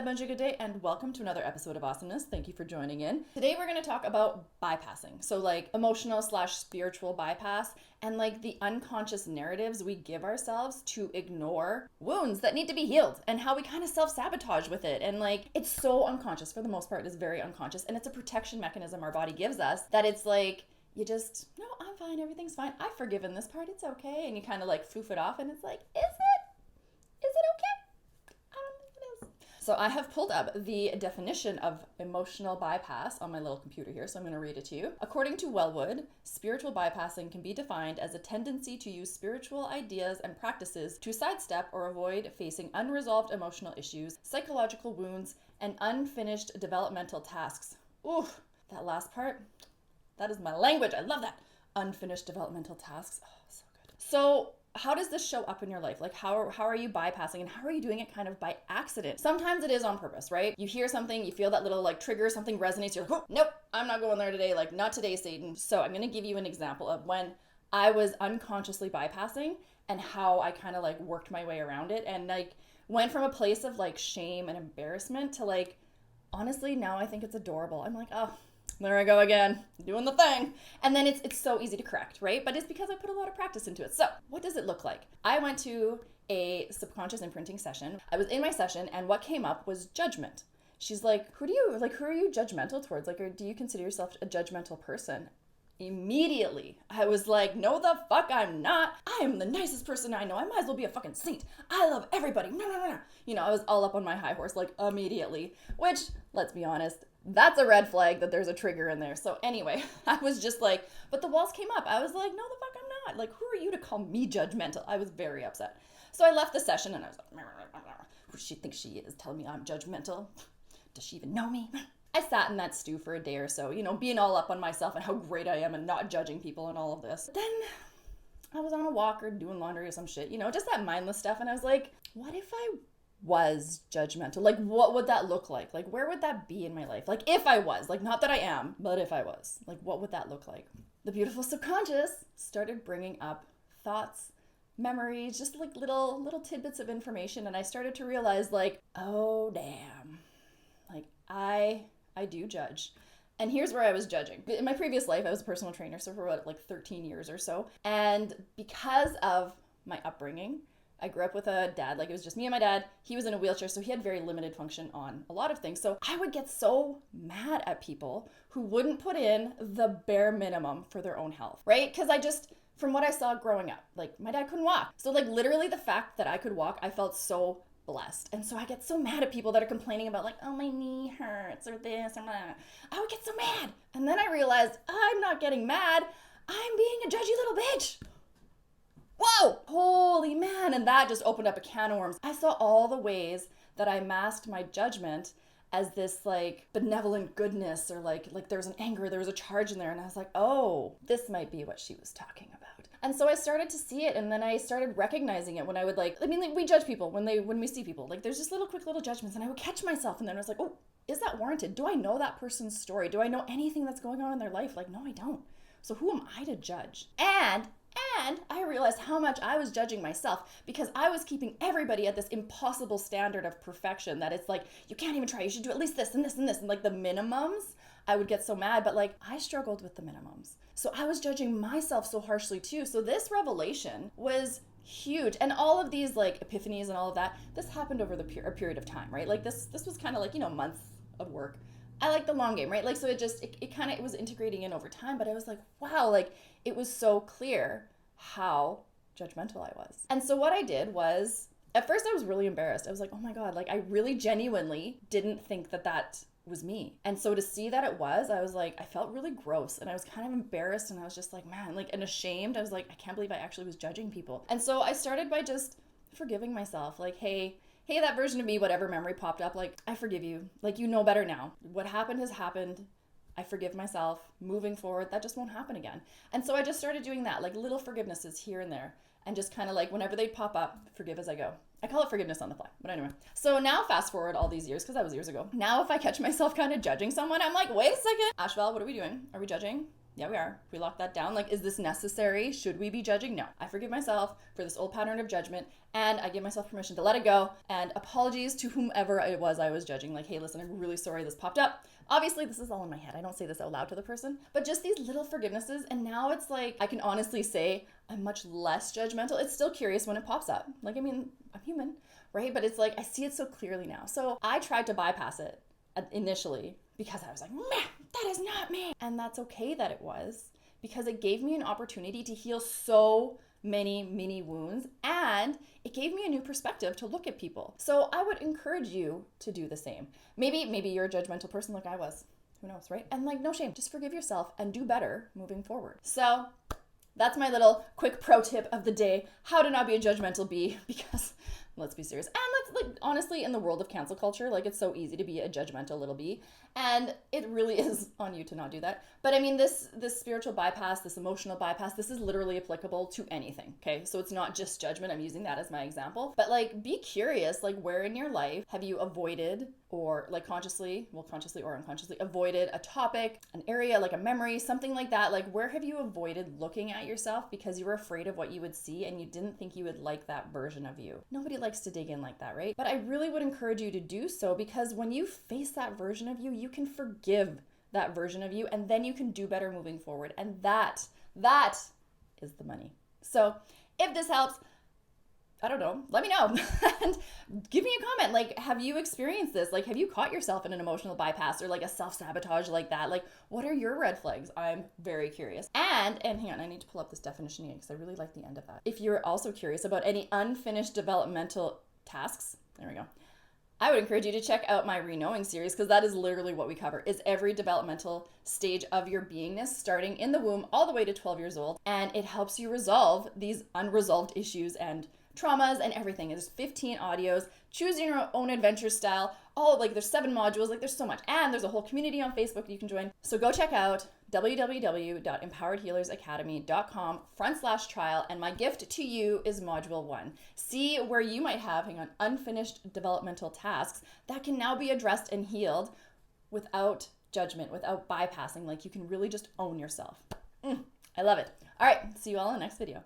bunch good day, and welcome to another episode of Awesomeness. Thank you for joining in. Today we're going to talk about bypassing. So like emotional/spiritual bypass and like the unconscious narratives we give ourselves to ignore wounds that need to be healed and how we kind of self-sabotage with it. And like, it's so unconscious. For the most part, it's very unconscious. And it's a protection mechanism our body gives us that it's like, you just, no, I'm fine. Everything's fine. I've forgiven this part. It's okay. And you kind of like foof it off and it's like, is it okay? I don't think it is. So I have pulled up the definition of emotional bypass on my little computer here, so I'm going to read it to you. According to Wellwood, spiritual bypassing can be defined as a tendency to use spiritual ideas and practices to sidestep or avoid facing unresolved emotional issues, psychological wounds, and unfinished developmental tasks. Ooh, that last part, that is my language. I love that. Unfinished developmental tasks. Oh, so good. So how does this show up in your life? Like how are you bypassing, and how are you doing it kind of by accident? Sometimes it is on purpose, right? You hear something, you feel that little like trigger, something resonates, you're like, oh, nope, I'm not going there today. Like, not today, Satan. So I'm going to give you an example of when I was unconsciously bypassing and how I kind of like worked my way around it and like went from a place of like shame and embarrassment to like, honestly, now I think it's adorable. I'm like, oh, there I go again, doing the thing. And then it's so easy to correct, right? But it's because I put a lot of practice into it. So what does it look like? I went to a subconscious imprinting session. I was in my session and what came up was judgment. She's like, who are you judgmental towards? Like, or do you consider yourself a judgmental person? Immediately, I was like, no the fuck I'm not. I am the nicest person I know. I might as well be a fucking saint. I love everybody. No. You know, I was all up on my high horse, like immediately, which, let's be honest, that's a red flag that there's a trigger in there. So anyway, I was just like, but the walls came up. I was like, no the fuck I'm not. Like, who are you to call me judgmental? I was very upset. So I left the session and I was like, who does she think she is, telling me I'm judgmental? Does she even know me? I sat in that stew for a day or so, you know, being all up on myself and how great I am and not judging people and all of this. Then I was on a walk or doing laundry or some shit, you know, just that mindless stuff. And I was like, what if I was judgmental? Like, what would that look like? Like, where would that be in my life? Like, if I was, like, not that I am, but if I was, like, what would that look like? The beautiful subconscious started bringing up thoughts, memories, just like little tidbits of information. And I started to realize like, oh, damn, like I do judge. And here's where I was judging. In my previous life, I was a personal trainer, so for what, like 13 years or so. And because of my upbringing, I grew up with a dad, like it was just me and my dad. He was in a wheelchair, so he had very limited function on a lot of things. So I would get so mad at people who wouldn't put in the bare minimum for their own health, right? Because from what I saw growing up, like my dad couldn't walk. So like literally the fact that I could walk, I felt so blessed. And so I get so mad at people that are complaining about like, oh, my knee hurts or this or that. I would get so mad. And then I realized I'm not getting mad. I'm being a judgy little bitch. Whoa, holy man. And that just opened up a can of worms. I saw all the ways that I masked my judgment as this like benevolent goodness, or like there's an anger, there was a charge in there. And I was like, oh, this might be what she was talking about. And so I started to see it, and then I started recognizing it when I would like we judge people when we see people. Like there's just quick little judgments, and I would catch myself, and then I was like, oh, is that warranted? Do I know that person's story? Do I know anything that's going on in their life? Like, no, I don't. So who am I to judge? And I realized how much I was judging myself because I was keeping everybody at this impossible standard of perfection that it's like, you can't even try, you should do at least this and this and this. And like the minimums, I would get so mad, but like I struggled with the minimums. So I was judging myself so harshly too. So this revelation was huge. And all of these like epiphanies and all of that, this happened over a period of time, right? Like this was kind of like, you know, months of work. I like the long game, right? Like, so it was integrating in over time, but I was like, wow, like it was so clear how judgmental I was. And so what I did was, at first I was really embarrassed. I was like, oh my God, like I really genuinely didn't think that was me. And so to see that it was, I was like, I felt really gross and I was kind of embarrassed, and I was just like, man, like, and ashamed. I was like, I can't believe I actually was judging people. And so I started by just forgiving myself. Like, hey, that version of me, whatever memory popped up, like, I forgive you. Like, you know better now. What happened has happened. I forgive myself. Moving forward, that just won't happen again. And so I just started doing that, like little forgivenesses here and there. And just kind of like whenever they'd pop up, forgive as I go. I call it forgiveness on the fly. But anyway. So now fast forward all these years, because that was years ago. Now if I catch myself kind of judging someone, I'm like, wait a second. Ashval, what are we doing? Are we judging? Yeah, we are. We lock that down. Like, is this necessary? Should we be judging? No. I forgive myself for this old pattern of judgment, and I give myself permission to let it go. And apologies to whomever it was I was judging. Like, hey, listen, I'm really sorry this popped up. Obviously, this is all in my head. I don't say this out loud to the person, but just these little forgivenesses. And now it's like, I can honestly say I'm much less judgmental. It's still curious when it pops up. Like, I mean, I'm human, right? But it's like, I see it so clearly now. So I tried to bypass it initially because I was like, man, that is not me. And that's okay that it was, because it gave me an opportunity to heal so many mini wounds, and it gave me a new perspective to look at people. So I would encourage you to do the same. Maybe you're a judgmental person like I was. Who knows, right? And like, no shame, just forgive yourself and do better moving forward. So that's my little quick pro tip of the day, how to not be a judgmental bee, because let's be serious. And let's, like, honestly, in the world of cancel culture, like, it's so easy to be a judgmental little bee, and it really is on you to not do that. But I mean, this spiritual bypass, this emotional bypass, this is literally applicable to anything, okay? So it's not just judgment. I'm using that as my example. But like, be curious, like, where in your life have you avoided, or like consciously or unconsciously avoided a topic, an area, like a memory, something like that. Like, where have you avoided looking at yourself because you were afraid of what you would see and you didn't think you would like that version of you? Nobody likes to dig in like that, right? But I really would encourage you to do so, because when you face that version of you, you can forgive that version of you, and then you can do better moving forward. And that is the money. So if this helps, I don't know, let me know and give me a comment. Like, have you experienced this? Like, have you caught yourself in an emotional bypass or like a self-sabotage like that? Like, what are your red flags? I'm very curious. And hang on, I need to pull up this definition again because I really like the end of that. If you're also curious about any unfinished developmental tasks, there we go, I would encourage you to check out my Reknowing series, because that is literally what we cover, is every developmental stage of your beingness, starting in the womb all the way to 12 years old. And it helps you resolve these unresolved issues and traumas and everything. There's 15 audios, choose your own adventure style, all, like, there's 7 modules, like, there's so much. And there's a whole community on Facebook you can join. So go check out www.empoweredhealersacademy.com/trial, and my gift to you is module 1. See where you might have, unfinished developmental tasks that can now be addressed and healed without judgment, without bypassing. Like, you can really just own yourself. I love it. All right, see you all in the next video.